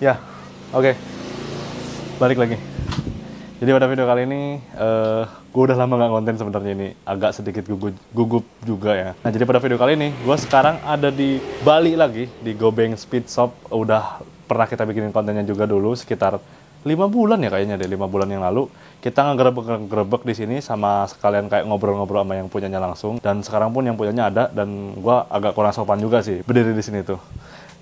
Ya, oke. Balik lagi. Jadi pada video kali ini, gue udah lama nggak konten sebenarnya, ini agak sedikit gugup juga ya. Nah, jadi pada video kali ini, gue sekarang ada di Bali lagi, di Gobeng Speed Shop. Udah pernah kita bikinin kontennya juga dulu, sekitar 5 bulan ya kayaknya deh, 5 bulan yang lalu. Kita ngegerebek di sini sama sekalian kayak ngobrol-ngobrol sama yang punyanya langsung. Dan sekarang pun yang punyanya ada, dan gue agak kurang sopan juga sih berdiri di sini tuh.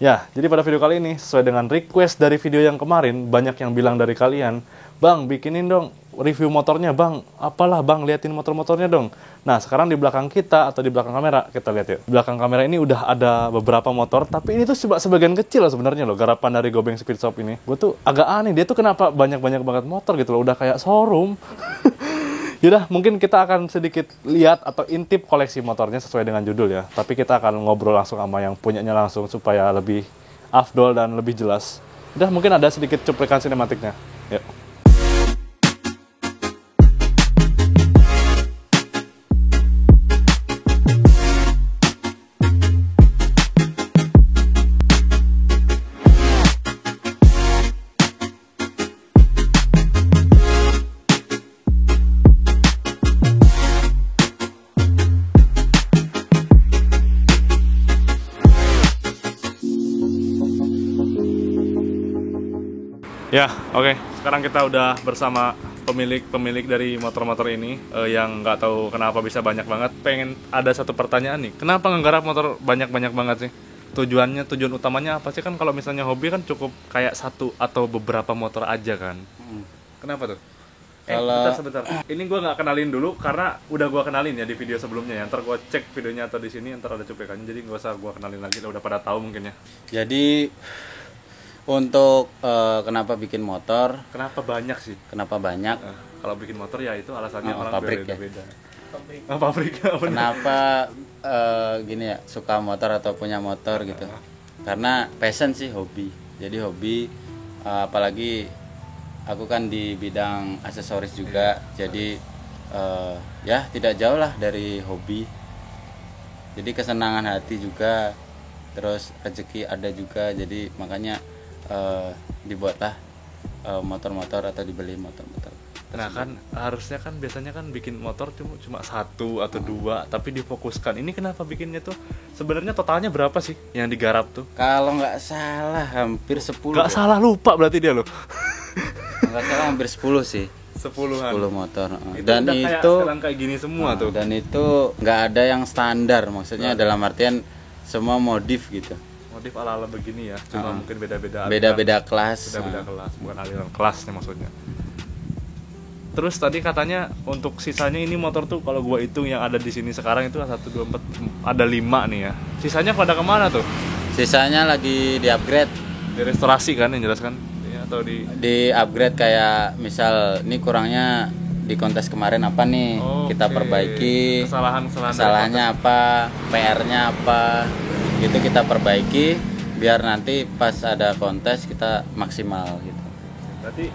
Ya, jadi pada video kali ini, sesuai dengan request dari video yang kemarin, banyak yang bilang dari kalian, Bang, bikinin dong review motornya, Bang. Apalah, Bang, liatin motor-motornya dong. Nah, sekarang di belakang kita, atau di belakang kamera, kita lihat ya. Di belakang kamera ini udah ada beberapa motor, tapi ini tuh cuma sebagian kecil loh sebenarnya loh, garapan dari Gobeng Speed Shop ini. Gue tuh agak aneh, dia tuh kenapa banyak-banyak banget motor gitu loh, udah kayak showroom. Yaudah, mungkin kita akan sedikit lihat atau intip koleksi motornya sesuai dengan judul ya. Tapi kita akan ngobrol langsung sama yang punyanya langsung supaya lebih afdol dan lebih jelas. Udah, mungkin ada sedikit cuplikan sinematiknya. Yuk. Ya, oke. Sekarang kita udah bersama pemilik dari motor-motor ini yang nggak tahu kenapa bisa banyak banget. Pengen ada satu pertanyaan nih, kenapa ngegarap motor banyak banget sih? Tujuan utamanya apa sih? Kan kalau misalnya hobi kan cukup kayak satu atau beberapa motor aja kan. Kenapa tuh? Sebentar. Ini gue nggak kenalin dulu karena udah gue kenalin ya di video sebelumnya ya. Ntar gue cek videonya atau di sini, ntar ada cuplikannya. Jadi nggak usah gue kenalin lagi, udah pada tahu mungkin ya. Jadi untuk kenapa bikin motor? Kenapa banyak sih? Kenapa banyak? Kalau bikin motor ya itu alasannya orang pabrik beda-beda. Pabrik. Kenapa gini ya, suka motor atau punya motor gitu? Karena passion sih, hobi. Jadi hobi, apalagi aku kan di bidang aksesoris juga. Jadi ya tidak jauh lah dari hobi. Jadi kesenangan hati juga, terus rezeki ada juga. Jadi makanya dibuatlah motor-motor atau dibeli motor-motor. Nah kan harusnya kan biasanya kan bikin motor cuma satu atau dua, tapi difokuskan. Ini kenapa bikinnya tuh? Sebenarnya totalnya berapa sih yang digarap tuh? Kalau nggak salah hampir 10. Nggak salah, lupa berarti dia loh. Nggak salah hampir 10 sih. 10-an. 10 motor. Itu dan itu kayak gini semua tuh. Dan itu nggak ada yang standar, maksudnya dalam artian semua modif gitu. Modif ala-ala begini ya, cuma mungkin beda-beda kelas. Beda-beda kelas, bukan aliran kelasnya maksudnya. Terus tadi katanya untuk sisanya ini motor tuh kalau gua hitung yang ada di sini sekarang itu 1, 2, 4, ada 5 nih ya. Sisanya pada kemana tuh? Sisanya lagi di-upgrade. Di restorasi kan yang jelas kan? Ya, atau di upgrade kayak misal ini kurangnya di kontes kemarin apa nih, kita perbaiki. Kesalahannya apa, PR-nya apa, gitu kita perbaiki biar nanti pas ada kontes kita maksimal gitu. Berarti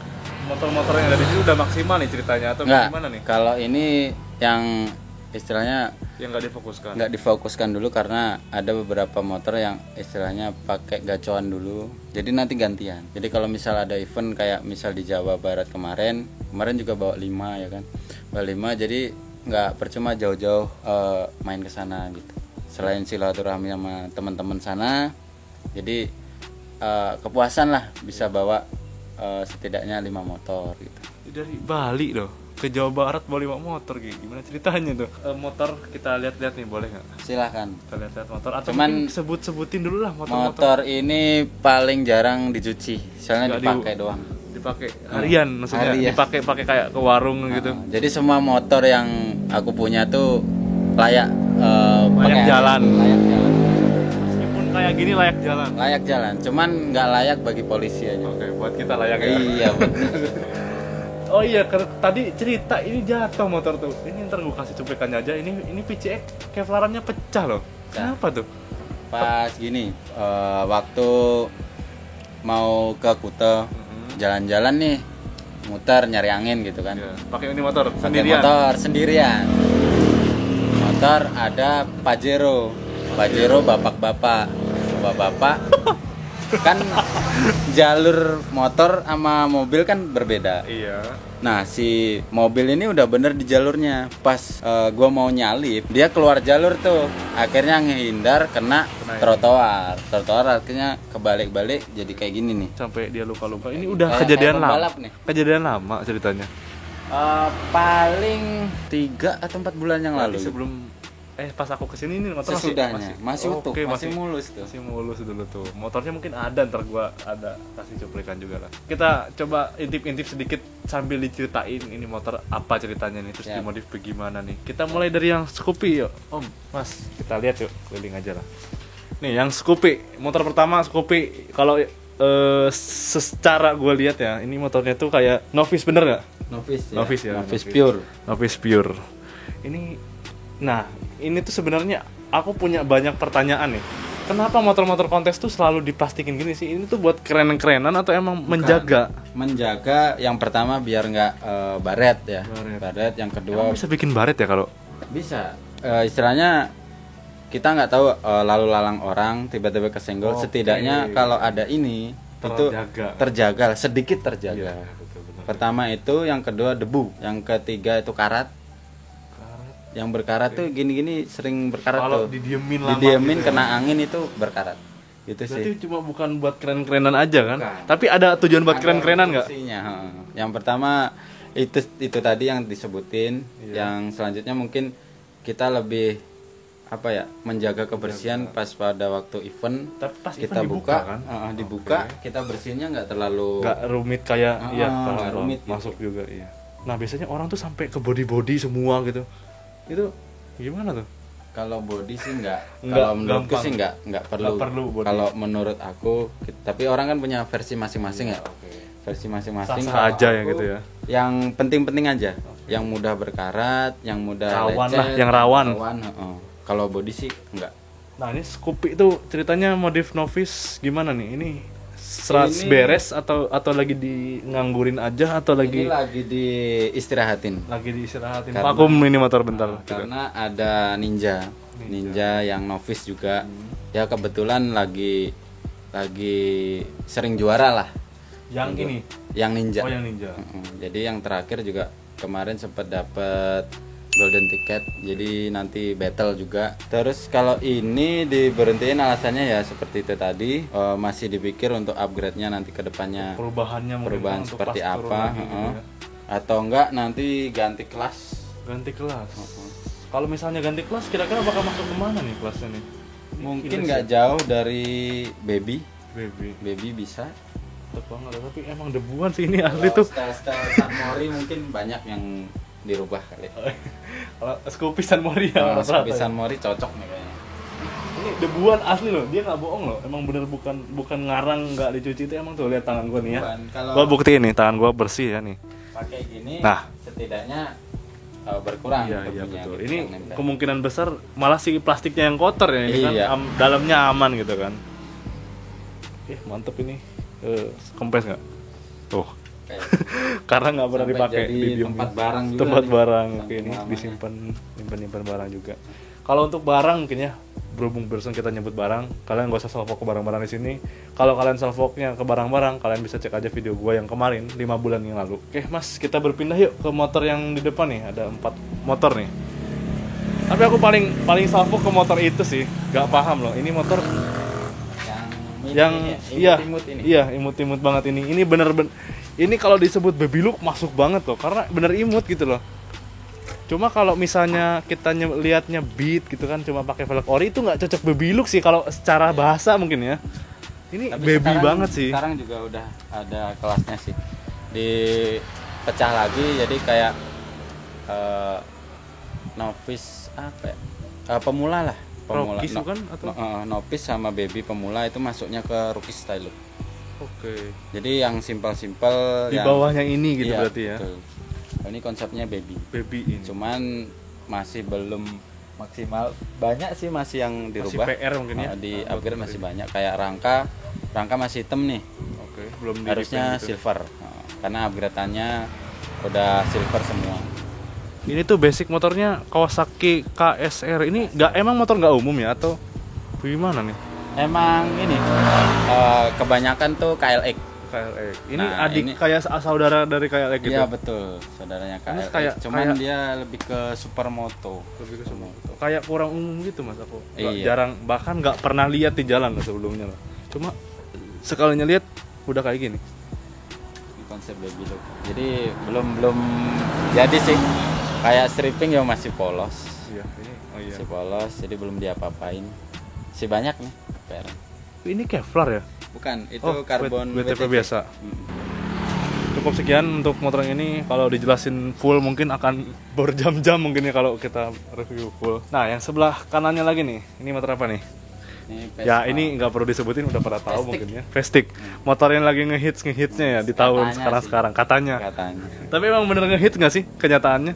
motor-motor yang ada di sini udah maksimal nih ceritanya atau gimana nih? Kalau ini yang istilahnya yang nggak difokuskan dulu karena ada beberapa motor yang istilahnya pakai gacoan dulu, jadi nanti gantian. Jadi kalau misal ada event kayak misal di Jawa Barat kemarin juga bawa 5 ya kan, bawa 5, jadi nggak percuma jauh-jauh main ke sana gitu. Selain silaturahmi sama teman-teman sana, jadi kepuasan lah bisa bawa setidaknya 5 motor gitu. Dari Bali loh ke Jawa Barat bawa 5 motor, gimana ceritanya tuh? Motor kita lihat-lihat nih, boleh nggak? Silahkan. Kita lihat-lihat motor atau cuman sebutin dulu lah motor ini paling jarang dicuci, soalnya dipakai doang. Dipakai harian maksudnya, dipakai kayak ke warung gitu. Jadi semua motor yang aku punya tuh layak jalan. Meskipun kayak gini layak jalan. Cuman nggak layak bagi polisi aja. Oke, buat kita layak ya. Iya, betul. Oh iya, tadi cerita ini jatuh motor tuh. Ini ntar gue kasih cuplikannya aja. Ini PCX kevlarannya pecah loh. Kenapa tuh? Pas gini, waktu mau ke Kuta, jalan-jalan nih, muter nyari angin gitu kan. Ya, pakai ini motor sendirian. Motor ada Pajero bapak-bapak Kan jalur motor sama mobil kan berbeda. Iya. Nah, si mobil ini udah bener di jalurnya. Pas gua mau nyalip, dia keluar jalur tuh. Akhirnya ngehindar kena trotoar. Trotoar akhirnya kebalik-balik jadi kayak gini nih. Sampai dia luka-luka. Ini udah Kayak- kejadian kayak lama. pembalap nih. Kejadian lama ceritanya. Paling 3 atau 4 bulan yang Berarti lalu. sebelum pas aku kesini ini motor Sesudahnya masih utuh, oke, masih mulus tuh. masih mulus dulu tuh. Motornya mungkin ada, ntar gua ada kasih cuplikan juga lah. Kita coba intip-intip sedikit sambil diceritain ini motor apa ceritanya nih, terus Siap. dimodif bagaimana nih. Kita mulai dari yang Scoopy yuk, Om, Mas. Kita lihat yuk, keliling aja lah. Nih yang Scoopy, motor pertama Scoopy. Kalau secara gue lihat ya, ini motornya tuh kayak novice, bener nggak? Novice ya. Novice ya, Novice novice. pure. Novice pure. Ini tuh sebenarnya aku punya banyak pertanyaan nih. Kenapa motor-motor kontes tuh selalu diplastikin gini sih? Ini tuh buat keren-kerenan atau emang menjaga? Menjaga yang pertama biar nggak baret ya. Baret. Baret. Yang kedua Emang bisa bikin baret ya kalau? bisa. Istilahnya kita nggak tahu lalu lalang orang tiba-tiba kesenggol. Oke. Setidaknya kalau ada ini Terjaga. itu terjaga, sedikit terjaga. Iya, betul, betul. Pertama itu, yang kedua debu, yang ketiga itu karat. Yang berkarat tuh gini-gini sering berkarat Kalau tuh. didiemin lama Didiemin gitu ya. kena angin itu berkarat. Gitu Berarti sih. cuma bukan buat keren-kerenan aja kan? Bukan. Tapi ada tujuan buat Ada keren-kerenan nggak? fungsinya, heeh. Yang pertama itu tadi yang disebutin. Iya. Yang selanjutnya mungkin kita lebih apa ya, menjaga kebersihan pas pada waktu event. Tapi pas Kita event dibuka, buka kan? dibuka, kita bersihinnya nggak terlalu Nggak rumit kayak iya, paham, nggak paham. rumit gitu. Masuk juga iya. Nah biasanya orang tuh sampai ke body semua gitu. Itu gimana tuh? Kalau body sih Nggak, nggak, kalau menurutku gampang. sih nggak perlu. Nggak perlu body. Kalau menurut aku, tapi orang kan punya versi masing-masing ya. Versi masing-masing. Sah-sah Kalau aja ya aku, gitu ya. Yang penting-penting aja. Yang mudah berkarat, yang mudah Rawan lecet, lah, yang rawan. heeh. Kalau body sih enggak. Nah ini Scoopy itu ceritanya modif novice gimana nih? Ini serat Ini- beres atau lagi di nganggurin aja atau Ini lagi lagi diistirahatin. diistirahatin? Karena- Vakum ini motor bentar. Karena ada ninja yang novice juga. Ya kebetulan lagi sering juara lah. Yang ini. Yang ninja. Oh yang ninja. Jadi yang terakhir juga kemarin sempat dapat golden ticket, jadi nanti battle juga. Terus kalau ini diberhentiin alasannya ya seperti itu tadi, masih dipikir untuk upgrade-nya nanti ke depannya, Perubahannya mungkin perubahan untuk seperti pas turun apa, lagi gitu ya. atau enggak nanti ganti kelas. Ganti kelas. Kalau misalnya ganti kelas kira-kira bakal masuk kemana nih kelasnya nih? Ini Mungkin gila nggak sih. jauh dari baby, Baby. bisa. Mantep banget ya, tapi emang debuan sih ini asli Kalau tuh. style-style Sunmori mungkin banyak yang dirubah kali. Kalau Scoopy San Mori ya Nah, rata-rata Scoopy ya. Sunmori cocok nih kayaknya. Ini debuan asli loh, dia nggak bohong loh. Emang bener bukan ngarang, nggak dicuci itu emang tuh, lihat tangan gua nih ya. Bukan, kalau- Gua buktiin nih tangan gua bersih ya nih. Pakai gini, Nah. setidaknya berkurang. Iya debunya betul. gitu Ini kan, nempel. kemungkinan besar malah si plastiknya yang kotor ya, ini Iya. kan dalamnya aman gitu kan. Mantep ini. Kempes nggak? Tuh. Kayak Karena nggak pernah sampai dipakai jadi di tempat barang juga tempat nih. barang. Oke, Saking ini lamanya. disimpan nyimpan barang juga. Kalau untuk barang mungkin ya, berhubung barusan kita nyebut barang, kalian gak usah salvok ke barang-barang di sini. Kalau kalian salvoknya ke barang-barang, kalian bisa cek aja video gua yang kemarin 5 bulan yang lalu. Oke Mas, kita berpindah yuk ke motor yang di depan nih. Ada 4 motor nih. Tapi aku paling salvok ke motor itu sih. Gak paham loh. Ini motor yang iya, imut ini. iya imut-imut banget ini. Ini bener-bener, ini kalau disebut baby look masuk banget loh, karena bener imut gitu loh. Cuma kalau misalnya kita lihatnya beat gitu kan, cuma pakai velg ori itu nggak cocok baby look sih kalau secara bahasa mungkin ya. Ini Tapi baby sekarang- banget sih. Sekarang juga udah ada kelasnya sih. Dipecah lagi jadi kayak novice apa ya? Pemula lah. Pemula. Rookies bukan atau? Novice sama baby pemula itu masuknya ke rookie style look. Oke. Jadi yang simpel-simpel Di yang bawahnya ini gitu iya, berarti ya. betul. Ini konsepnya baby. Baby ini. Cuman masih belum maksimal. Banyak sih masih yang Masih dirubah. PR mungkin ya. Di upgrade masih banyak, kayak rangka masih hitam nih. Oke, belum di Harusnya repaint gitu. silver. Karena upgrade-annya udah silver semua. Ini tuh basic motornya Kawasaki KSR. Ini emang motor nggak umum ya atau gimana nih? Emang ini kebanyakan tuh KLX. KLX. Ini Nah, adik ini- kayak saudara dari KLX gitu. Iya betul, saudaranya Ini KLX. Cuman kayak- dia lebih ke supermoto. Lebih ke semua. Kayak kurang umum gitu Mas aku. Iya. Jarang, bahkan nggak pernah lihat di jalan sebelumnya lah. Cuma sekalinya lihat udah kayak gini. Ini konsep baby look. Jadi belum jadi sih. Kayak stripping ya masih polos. Iya, ini. Oh iya. Masih polos, jadi belum diapa-apain. Masih banyak nih PR. Ini Kevlar ya? Bukan, itu Oh, karbon WTP biasa. Mm. Cukup sekian untuk motor yang ini. Kalau dijelasin full mungkin akan berjam-jam mungkin ya kalau kita review full. Nah, yang sebelah kanannya lagi nih. Ini motor apa nih? Ini Ya Vespa. ini nggak perlu disebutin, udah pada tahu Festic. mungkin ya. Festic. Motor yang lagi ngehitsnya ya di tahun Katanya sekarang katanya. katanya. Tapi emang bener ngehits nggak sih kenyataannya?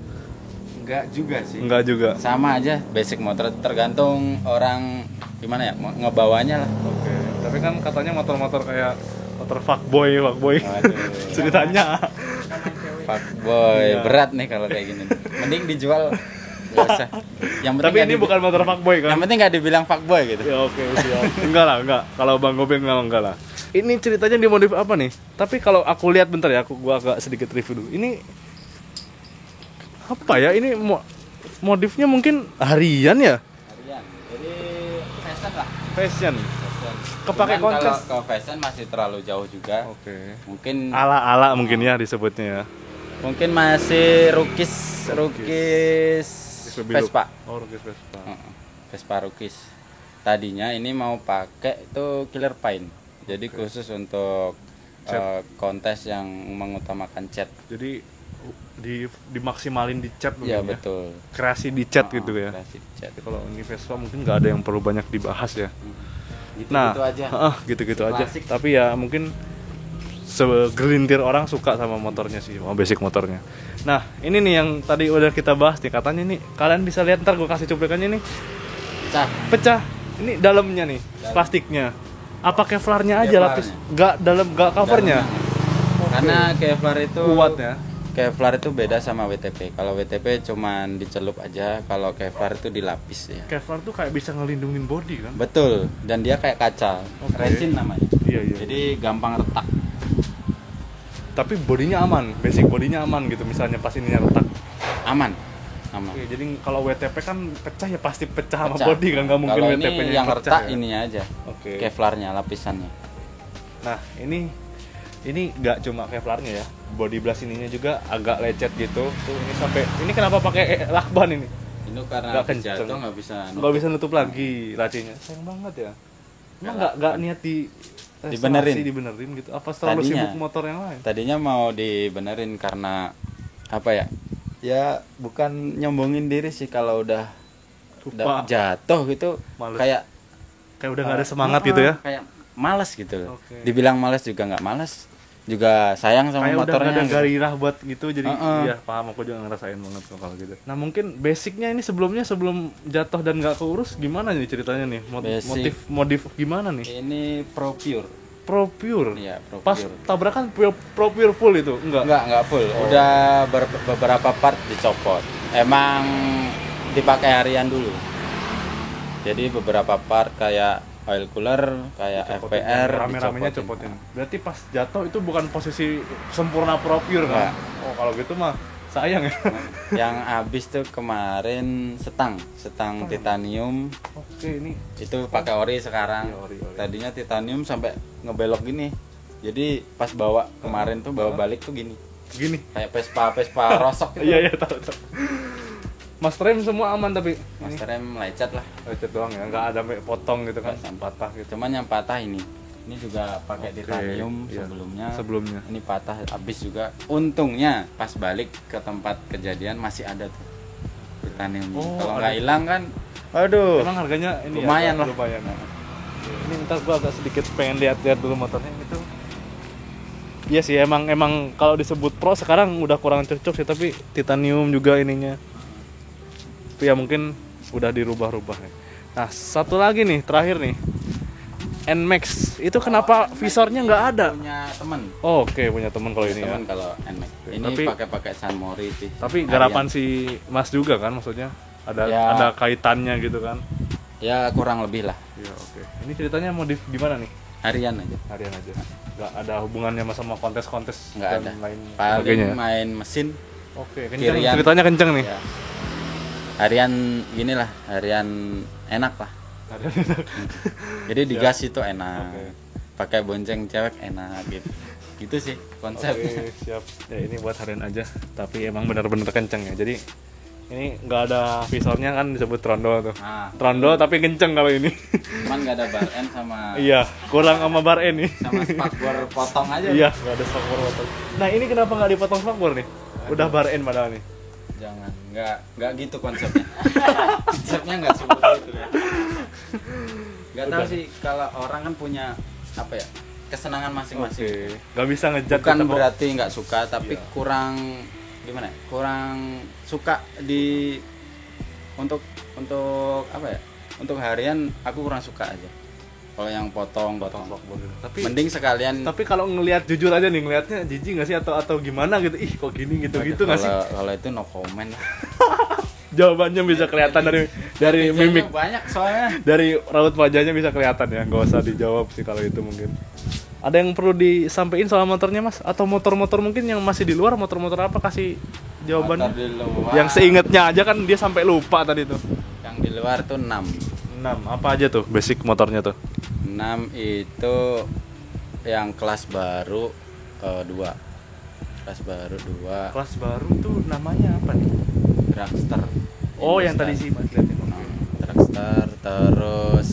Enggak juga sih. Enggak juga. Sama aja, basic motor tergantung orang gimana ya, ngebawanya lah. Oke. Tapi kan katanya motor-motor kayak motor fuckboy. Waduh. Ceritanya. Fuckboy, Iya. berat nih kalau kayak gini. Mending dijual nggak usah. Yang penting Tapi nggak ini bukan motor fuckboy kan? Yang penting nggak dibilang fuckboy gitu. Ya oke, siap. Enggak lah, enggak. Kalau Bang Gobeng enggak lah. Ini ceritanya dimodif apa nih? Tapi kalau aku lihat bentar ya, gua agak sedikit review dulu. Ini apa ya? Ini modifnya mungkin harian ya? Harian. Jadi fashion lah. Fashion. Fashion. Kepake Cuman kontes. Kalau ke fashion masih terlalu jauh juga. Oke. Mungkin Ala-ala mungkin ya disebutnya ya. mungkin masih rukis Lebih Vespa. Oh, Rukis Vespa. Vespa rukis. Tadinya ini mau pakai itu Killer Pine. Jadi khusus untuk Cat. kontes yang mengutamakan cat. Jadi dimaksimalin di cat mungkin Iya ya. betul. Kreasi di cat gitu ya. Kreasi cat. Jadi kalau ini Vespa mungkin nggak ada yang perlu banyak dibahas ya. Gitu, Nah, gitu aja. gitu-gitu aja. Klasik. Tapi ya mungkin segelintir orang suka sama motornya sih, sama basic motornya. Nah, ini nih yang tadi udah kita bahas nih. Katanya nih, kalian bisa lihat ntar gue kasih cuplikannya nih. Cah. Pecah. Ini dalamnya nih, plastiknya. Apa Kevlarnya aja lapis? Nggak covernya. Karena Kevlar itu Kuat ya. Kevlar itu beda sama WTP. Kalau WTP cuman dicelup aja, kalau Kevlar itu dilapis ya. Kevlar tuh kayak bisa ngelindungin body kan? Betul, dan dia kayak kaca. Oke. Resin namanya. Iya, iya. Jadi gampang retak. Tapi bodinya aman, basic bodinya aman gitu. Misalnya pas ininya retak. Aman. Aman. Oke, jadi kalau WTP kan pecah ya pasti pecah sama Pecah. body kan, nggak mungkin Kalau WTP-nya ini yang pecah retak ya. ininya aja. Oke. Kevlarnya, lapisannya. Nah, ini nggak cuma Kevlarnya ya. Body blast ininya juga agak lecet gitu. Tuh ini sampai ini kenapa pakai lakban ini? Ini karena Nggak habis kenceng. jatuh nggak bisa. Nggak bisa nutup lagi lacinya. Sayang banget ya. Emang nggak niat Dibenerin. dibenerin gitu. Apa terlalu Tadinya. sibuk motor yang lain? Tadinya mau dibenerin karena apa ya? Ya bukan nyombongin diri sih kalau udah Lupa. jatuh gitu. Males. Kayak Kayak udah nggak ada semangat gitu ya. Kayak males gitu loh. Oke. Dibilang males juga nggak males. Juga sayang sama Kayak udah motornya. nggak ada gitu. gairah buat gitu, jadi Heeh. iya paham, aku juga ngerasain banget kok kalau gitu. Nah mungkin basicnya ini sebelum jatuh dan nggak keurus gimana nih ceritanya nih? Basic. Modif gimana nih? Ini Pro Pure. Pro Pure. Iya, Pro Pas Pure. tabrakan Pro Pure full itu enggak? Enggak full. Udah beberapa part dicopot. Emang dipakai harian dulu. Jadi beberapa part kayak oil cooler, kayak Copotin, FPR rame-ramenya dicopotin. copotin. Berarti pas jatuh itu bukan posisi sempurna Pro Pure kan? Enggak. Oh kalau gitu mah sayang ya. Yang habis tuh kemarin setang titanium. Oke ini Itu pakai ori sekarang. Iya, ori. Tadinya titanium sampai ngebelok gini. Jadi pas bawa kemarin tuh bawa balik tuh gini. gini. Kayak Vespa rosok gitu. Iya tahu. Mas rem semua aman tapi Master rem lecet lah. lecet doang ya, nggak ada sampai potong gitu kan, Nggak sampai. patah gitu. Cuman yang patah ini. Ini juga pakai Oke, titanium iya. sebelumnya. Ini patah habis juga. Untungnya pas balik ke tempat kejadian masih ada tuh titanium. Oh, Kalau ada. nggak hilang kan, waduh. Emang harganya ini Lumayan ya, lah. lumayan. Ini ntar gua agak sedikit pengen lihat-lihat dulu motornya itu. Iya sih, emang kalau disebut pro sekarang udah kurang cocok sih, tapi titanium juga ininya. Tapi ya mungkin udah dirubah-rubah ya. Nah, satu lagi nih, terakhir nih. NMAX itu kenapa visornya nggak ada? Punya temen. Oh, oke, punya temen kalau ini ya. Temen kalau NMAX. Ini Tapi- pakai San Mori sih. Tapi garapan si Mas juga kan maksudnya? Ada Ya. ada kaitannya gitu kan? Ya kurang lebih lah. Iya, oke. Ini ceritanya modif gimana nih? Harian aja. Harian aja. Nggak ada hubungannya sama kontes-kontes Nggak dan ada. lain Paling sebagainya. main mesin. Oke, kenceng. Kirian. Ceritanya kenceng nih. Ya. Harian gini lah, harian enak lah. Harian. Jadi digas itu enak. Oke. Pakai bonceng cewek enak gitu. Gitu sih konsepnya. Oke, siap. Ya ini buat harian aja, tapi emang benar-benar kenceng ya. Jadi ini nggak ada visornya kan disebut trondol tuh. Nah, Trondol tapi kenceng kalau ini. cuman nggak ada bar end sama Iya, kurang sama bar N nih. sama spakbor potong aja. Iya, nggak ada spakbor potong. Nah ini kenapa nggak dipotong spakbor nih? Udah bar N padahal nih. Jangan, nggak gitu konsepnya. Konsepnya nggak seperti itu ya. Nggak tahu Udah. sih, kalau orang kan punya apa ya, kesenangan masing-masing. Oke, nggak bisa ngejat. Bukan kita kok. berarti nggak suka, tapi Iya. kurang gimana ya? Kurang suka di untuk apa ya? Untuk harian aku kurang suka aja. Kalau yang potong-potong. Spakbor gitu. Tapi Mending sekalian. tapi kalau ngelihat jujur aja nih, ngelihatnya jijik nggak sih atau gimana gitu? Ih kok gini gitu nggak sih? Kalau itu no comment lah. Jawabannya bisa kelihatan dari Netizennya mimik, banyak soalnya. dari raut wajahnya bisa kelihatan ya. Nggak usah dijawab sih kalau itu mungkin. Ada yang perlu disampaikan soal motornya mas? Atau motor-motor mungkin yang masih di luar, motor-motor apa, kasih jawabannya? Motor di luar, Yang seingetnya aja kan dia sampai lupa tadi tuh. yang di luar tuh 6. 6, apa aja tuh basic motornya tuh? 6 itu yang kelas baru 2. Kelas baru 2 Kelas baru tuh namanya apa nih? Dragster. Oh yang Hindustan. tadi sih mas liatin. Dragster. Terus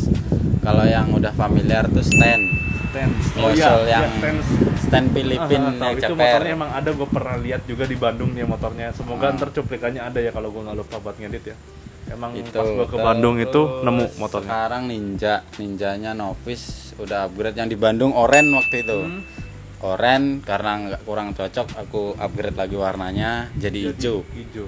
kalau yang udah familiar tuh stand. Tens. Nyusul yang Tens. stand Filipin Tahu, itu CPR. motornya emang ada, gue pernah lihat juga di Bandung nih motornya. Semoga Ah. ntar cuplikannya ada ya kalau gue nggak lupa buat ngedit ya. Emang Itu pas gue ke Bandung itu terus nemu motornya. Sekarang Ninjanya Novice udah upgrade. Yang di Bandung oren waktu itu. Oren karena nggak kurang cocok, aku upgrade lagi warnanya jadi hijau. Hijau.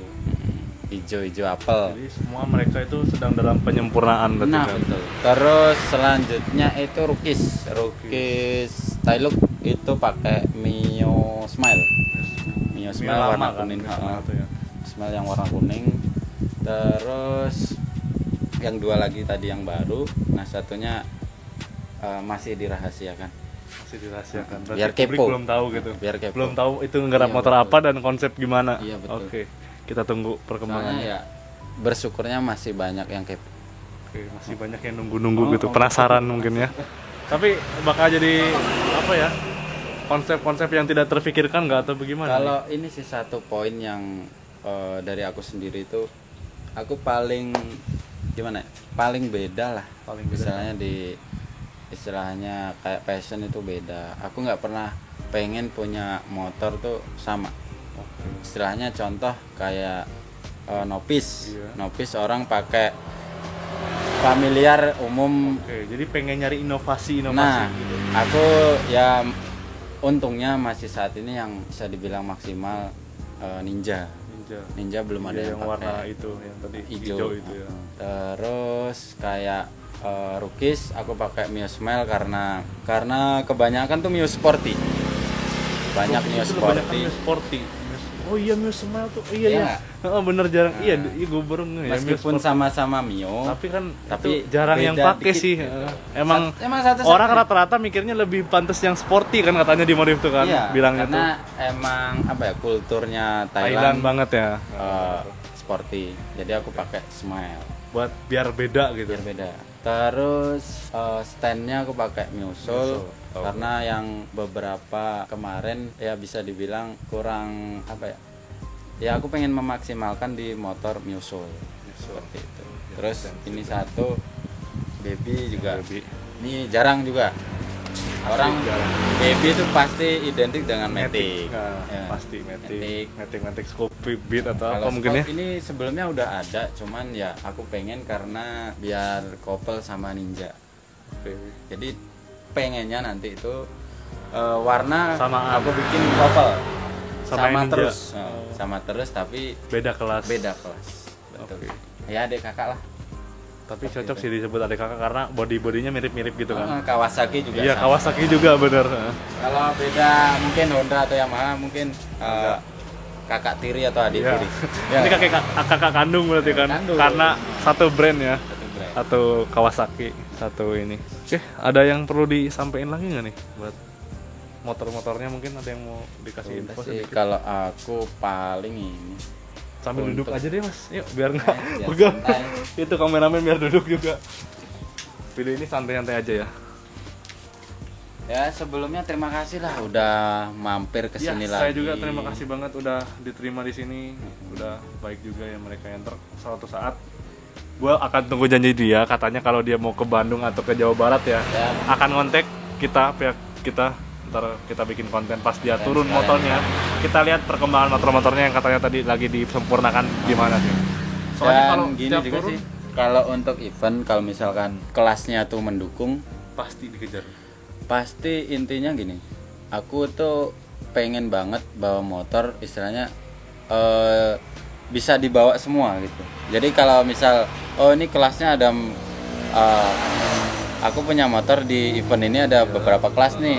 Hijau apel. Jadi semua mereka itu sedang dalam penyempurnaan berarti Nah, kan. betul. Terus selanjutnya itu Rukis Tailuk itu pakai Mio Smile. Mio Smile lama warna kan, kuning. Mio Smile itu ya. Smile yang warna kuning. Terus yang 2 lagi tadi yang baru. Nah, satunya masih dirahasiakan. Masih dirahasiakan. Berarti Biar publik kepo. belum tahu gitu. Biar kepo. Belum tahu itu nggarap Iya, motor betul. apa dan konsep gimana. Iya, betul. Oke. Kita tunggu Soalnya perkembangannya. ya bersyukurnya masih banyak yang kepo. Oke, masih banyak yang nunggu-nunggu gitu, penasaran mungkin ya. Tapi bakal jadi apa ya? Konsep-konsep yang tidak terfikirkan nggak atau bagaimana? Kalau ini sih satu poin yang dari aku sendiri itu aku paling gimana ya? Paling beda lah. Paling beda. Misalnya istilahnya kayak passion itu beda. Aku nggak pernah pengen punya motor tuh sama. Oke. Istilahnya contoh kayak Novice. Iya. Novice orang pakai familiar umum. Oke, jadi pengen nyari inovasi Nah, gitu. aku ya untungnya masih saat ini yang bisa dibilang maksimal Ninja. Ninja belum ada Iya, yang warna pakai itu yang tadi hijau. hijau itu ya. Terus kayak Rukis aku pakai Mio Smile karena kebanyakan tuh Mio Sporty. Banyak Mio Itu kebanyakan Sporty. Mio Sporty. Oh iya Mio Smile tuh. Iya Iya iya. nggak? Heeh, bener jarang. Nah. Iya gue baru nge ya Mio Meskipun Sporty. sama-sama Mio, Tapi kan tapi itu jarang yang beda pakai dikit sih. gitu. Emang Emang satu-satu. orang rata-rata mikirnya lebih pantas yang sporty kan katanya di modif tuh kan. iya, Bilangnya karena tuh emang apa ya, kulturnya Thailand Thailand banget ya. sporty. Jadi aku pakai Smile Buat biar beda gitu. biar beda. Terus standnya aku pakai Miusul Oh. karena yang beberapa kemarin ya bisa dibilang kurang apa ya. Ya aku pengen memaksimalkan di motor Miusul seperti itu. Terus ini satu baby juga. Baby. Ini jarang juga. Orang jarang. baby itu pasti identik dengan Matic. Nah, Ya, pasti Matic. Matic Scoopy Beat atau Kalau apa mungkin ya. Scope ini sebelumnya udah ada, cuman ya aku pengen karena biar couple sama Ninja. Oke. Jadi pengennya nanti itu warna Samaan. aku bikin couple Sama yang Ninja. terus. Sama terus tapi Beda kelas. beda kelas. Betul. Oke. Ya adik kakak lah. Tapi cocok sih disebut adik kakak karena bodinya mirip-mirip gitu kan. Kawasaki juga Iya, sama. Kawasaki juga bener. Kalau beda mungkin Honda atau Yamaha mungkin kakak tiri atau adik Iya. tiri. Ini kakak kandung berarti kan. Kandung. Karena satu brand ya. Satu brand. Atau Kawasaki. satu ini. Oke, ada yang perlu disampaikan lagi nggak nih buat motor-motornya? Mungkin ada yang mau dikasih Udah info sih, sedikit? kalau aku paling ini Sambil duduk untuk- aja deh mas, yuk biar nggak biar pegang. santai. Itu kameramen biar duduk juga. Video ini santai-santai aja ya. Ya sebelumnya terima kasih lah udah mampir ke Ya, sini lagi. saya juga terima kasih banget udah diterima di sini. Udah baik juga ya mereka yang suatu saat gue akan tunggu janji dia, katanya kalau dia mau ke Bandung atau ke Jawa Barat ya, Ya. akan ngontek kita, pihak kita, ntar kita bikin konten pas dia Dan turun sekalian. motornya, kita lihat perkembangan motor-motornya yang katanya tadi lagi disempurnakan gimana sih. Soalnya Dan kalau gini tiap juga turun sih, kalau untuk event kalau misalkan kelasnya tuh mendukung, pasti dikejar. pasti intinya gini, aku tuh pengen banget bawa motor istilahnya bisa dibawa semua gitu. Jadi kalau misal oh ini kelasnya ada aku punya motor di event ini ada beberapa kelas nih,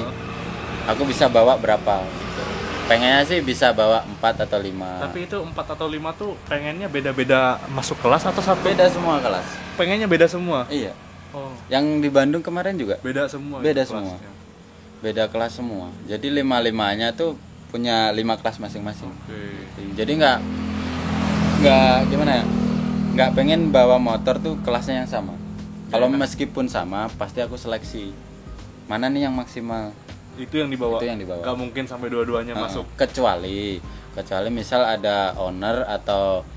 aku bisa bawa berapa gitu. Pengennya sih bisa bawa 4 atau 5. Tapi itu 4 atau 5 tuh pengennya beda-beda masuk kelas atau satu? Beda semua kelas. Pengennya beda semua. Iya. Oh, Yang di Bandung kemarin juga beda semua. Beda itu semua. kelasnya. beda kelas semua. Jadi 5-5-nya tuh punya 5 kelas masing-masing. Oke. Jadi nggak gimana ya? Nggak pengen bawa motor tuh kelasnya yang sama. Kalau meskipun sama, pasti aku seleksi. Mana nih yang maksimal? Itu yang dibawa. Itu yang dibawa. Gak mungkin sampai dua-duanya masuk. Kecuali misal ada owner atau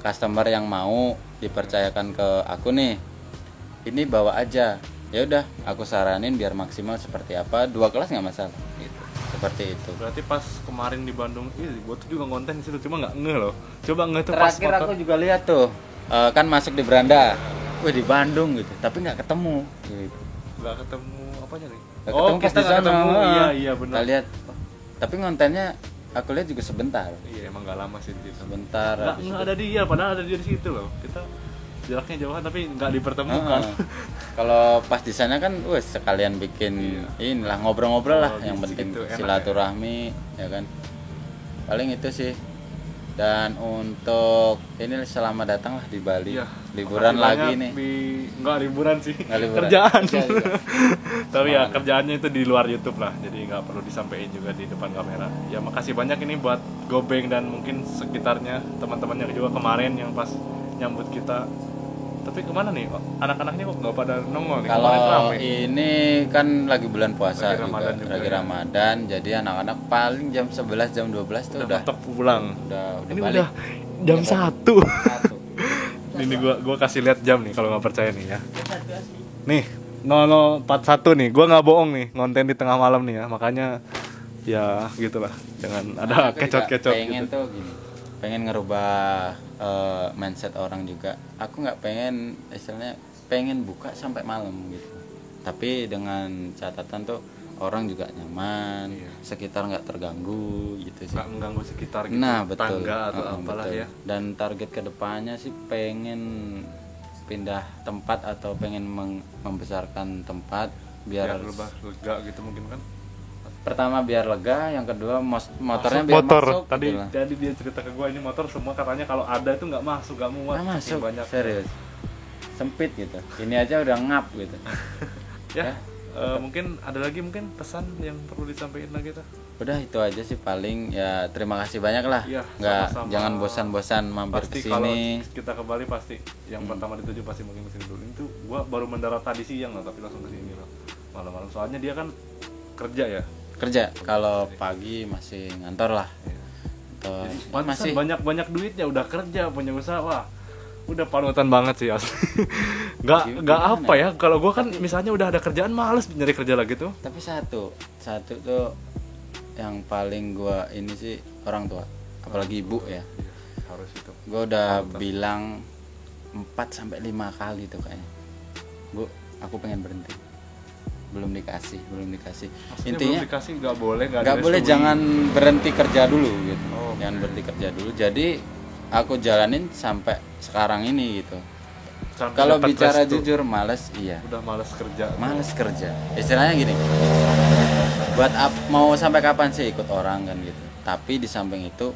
customer yang mau dipercayakan ke aku nih. Ini bawa aja. Ya udah, aku saranin biar maksimal seperti apa. 2 kelas nggak masalah. Gitu. Seperti itu. Berarti pas kemarin di Bandung, gue tuh juga konten di situ, cuma nggak ngeh loh. Coba ngeh tuh pas Terakhir motor. aku juga lihat tuh, kan masuk di beranda. Wih di Bandung gitu, tapi nggak ketemu. Gitu. Nggak ketemu apanya nih? Nggak ketemu pas kita di nggak sana. ketemu. Iya benar. Kita lihat, tapi ngontennya aku lihat juga sebentar. Iya emang nggak lama sih di situ. Sebentar. Nggak habis nggak itu- ada dia, padahal ada dia di situ loh. Kita jaraknya jauhan tapi nggak dipertemukan. Kalau pas di sana kan, wes sekalian bikin inilah ngobrol-ngobrol lah, Oh, yang di penting situ enak silaturahmi, ya kan. Paling itu sih. Dan untuk ini selamat datang lah di Bali. Iya. Liburan Makasih lagi banyak nih. Nggak liburan sih. Nggak liburan. Kerjaan. Kerja juga. Tapi ya kerjaannya itu di luar YouTube lah, jadi nggak perlu disampaikan juga di depan kamera. Ya makasih banyak ini buat Gobeng dan mungkin sekitarnya, teman-temannya juga kemarin yang pas nyambut kita. Tapi kemana nih? Anak-anaknya kok nggak pada nongol nih? Kalau Kemarin rame. ini kan lagi bulan puasa Lagi juga, Ramadan juga lagi ya. Ramadan, jadi anak-anak paling jam 11 jam 12 tuh udah mentok pulang. udah Ini balik. udah jam 1. Satu. Ini gua kasih lihat jam nih kalau nggak percaya nih ya. Nih 0041 nih, gua nggak bohong nih, ngonten di tengah malam nih ya. Makanya ya gitulah, jangan ada Aku juga kecot-kecot pengen gitu. tuh gini, pengen ngerubah mindset orang juga. Aku nggak pengen istilahnya pengen buka sampai malam gitu, tapi dengan catatan tuh orang juga nyaman, sekitar nggak terganggu gitu sih. Nggak mengganggu sekitar gitu, Nah betul. tangga atau apalah Betul. ya. Dan target kedepannya sih pengen pindah tempat atau pengen membesarkan tempat Biar biar, lebih lega gitu mungkin kan. pertama biar lega, yang kedua motornya Masuk biar motor. masuk. Tadi gitu lah. jadi dia cerita ke gua ini motor semua katanya kalau ada itu nggak masuk, nggak muat. Nggak saking masuk, banyak. serius sempit gitu. Ini aja udah ngap gitu. Ya, mungkin ada lagi mungkin pesan yang perlu disampaikan lagi tuh. Udah itu aja sih paling ya. Terima kasih banyak lah. Iya, Nggak sama-sama. jangan bosan-bosan mampir Pasti ke kalau sini. kita ke Bali pasti yang pertama dituju pasti mungkin kesini dulu. Itu gua baru mendarat tadi siang loh, tapi langsung kesini loh malam-malam. Soalnya dia kan kerja ya. Kerja kalau pagi masih ngantor lah. Atau Jadi ya pantesan masih banyak duitnya, udah kerja punya usaha, wah udah panutan banget sih asli. nggak Gimana apa ya, kalau gua kan misalnya udah ada kerjaan males nyari kerja lagi tuh. tapi satu tuh yang paling gua ini sih orang tua, apalagi ibu ya. Harus itu. Gua udah bilang 4 sampai 5 kali tuh kayaknya, Bu, aku pengen berhenti. Belum dikasih. Maksudnya Intinya belum dikasih nggak boleh, nggak boleh, direstui. jangan berhenti kerja dulu gitu. Oh, Jangan berhenti kerja dulu. Jadi aku jalanin sampai sekarang ini gitu. Sampai Kalau dapat bicara restu. jujur males, iya. Udah males kerja. Males kerja. Istilahnya gini. Buat mau sampai kapan sih ikut orang kan gitu. Tapi di samping itu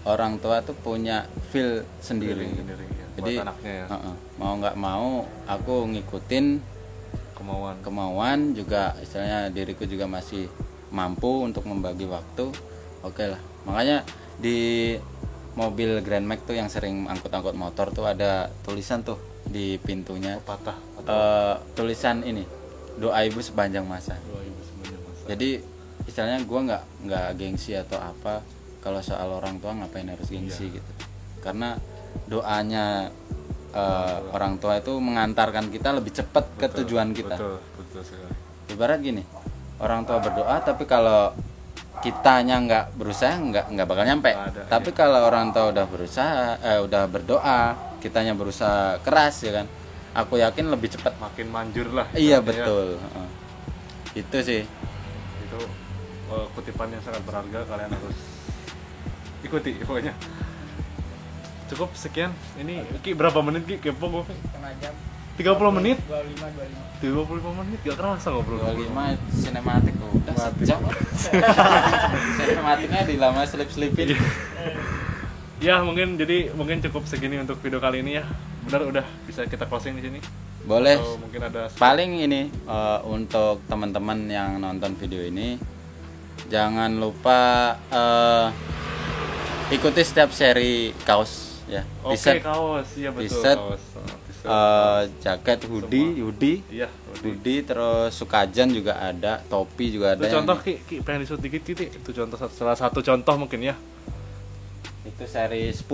orang tua tuh punya feel sendiri. Sendiri, ya. Jadi anaknya ya. Mau nggak mau aku ngikutin kemauan juga, istilahnya diriku juga masih mampu untuk membagi waktu. Oke lah, makanya di mobil Grand Max tuh yang sering angkut-angkut motor tuh ada tulisan tuh di pintunya, Patah tulisan ini, doa ibu sepanjang masa. Jadi istilahnya gue nggak gengsi atau apa, kalau soal orang tua ngapain harus gengsi gitu, karena doanya orang tua itu mengantarkan kita lebih cepat ke tujuan kita. Betul sekali. Ibarat gini, orang tua berdoa tapi kalau kitanya nggak berusaha nggak bakal nyampe. Tapi kalau orang tua udah berusaha, udah berdoa, kitanya berusaha keras ya kan, aku yakin lebih cepat, makin manjur lah. iya betul. Itu sih, itu kutipan yang sangat berharga, kalian harus ikuti pokoknya. Cukup sekian. Ini Ki berapa menit Ki? Kepo gue. Setengah jam. 30 menit? 25. 25 menit gak kerasa ngobrol. 25 sinematik udah sejam. Sinematiknya dilama selip-selipin. Ya mungkin cukup segini untuk video kali ini ya. Benar udah bisa kita closing di sini. Boleh. Atau mungkin ada Paling ini untuk teman-teman yang nonton video ini, jangan lupa ikuti setiap seri kaos ya. Oke, kaos, iya betul, t-shirt, kaos. Jaket, hoodie, Iya, hoodie, terus sukajan juga ada, topi juga ada. Itu contoh Ki pengen disut dikit Ki. Itu contoh, salah satu contoh mungkin ya. Itu seri 10.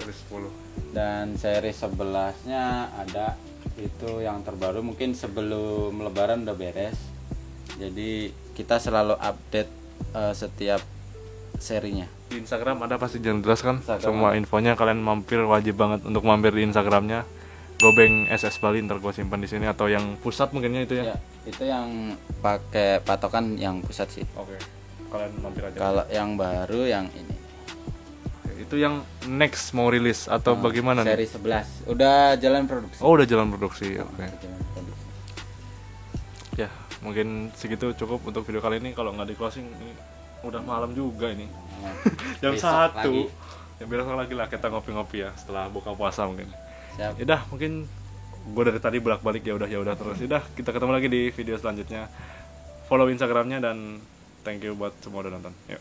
Seri 10. Dan seri 11-nya ada, itu yang terbaru, mungkin sebelum lebaran udah beres. Jadi kita selalu update setiap serinya. Di Instagram ada pasti, jangan jelaskan Instagram semua infonya. Kalian wajib banget untuk mampir di Instagramnya Gobeng SS Bali, ntar gue simpan di sini, atau yang pusat mungkinnya itu ya. Ya, itu yang pakai patokan yang pusat sih. Oke. Kalian mampir aja. Kalau yang baru yang ini. Oke, itu yang next mau rilis atau bagaimana Seri nih? 11 udah jalan produksi. Oh, udah jalan produksi. Oke. Jalan produksi. Ya, mungkin segitu cukup untuk video kali ini. Kalau nggak di closing ini udah malam juga ini. Jam Besok 1. lagi. Ya besok lagi lah kita ngopi-ngopi ya setelah buka puasa mungkin. Siap. Yaudah, mungkin gue dari tadi bolak-balik ya udah terus. Yaudah, kita ketemu lagi di video selanjutnya. Follow Instagramnya dan thank you buat semua udah nonton. Yuk.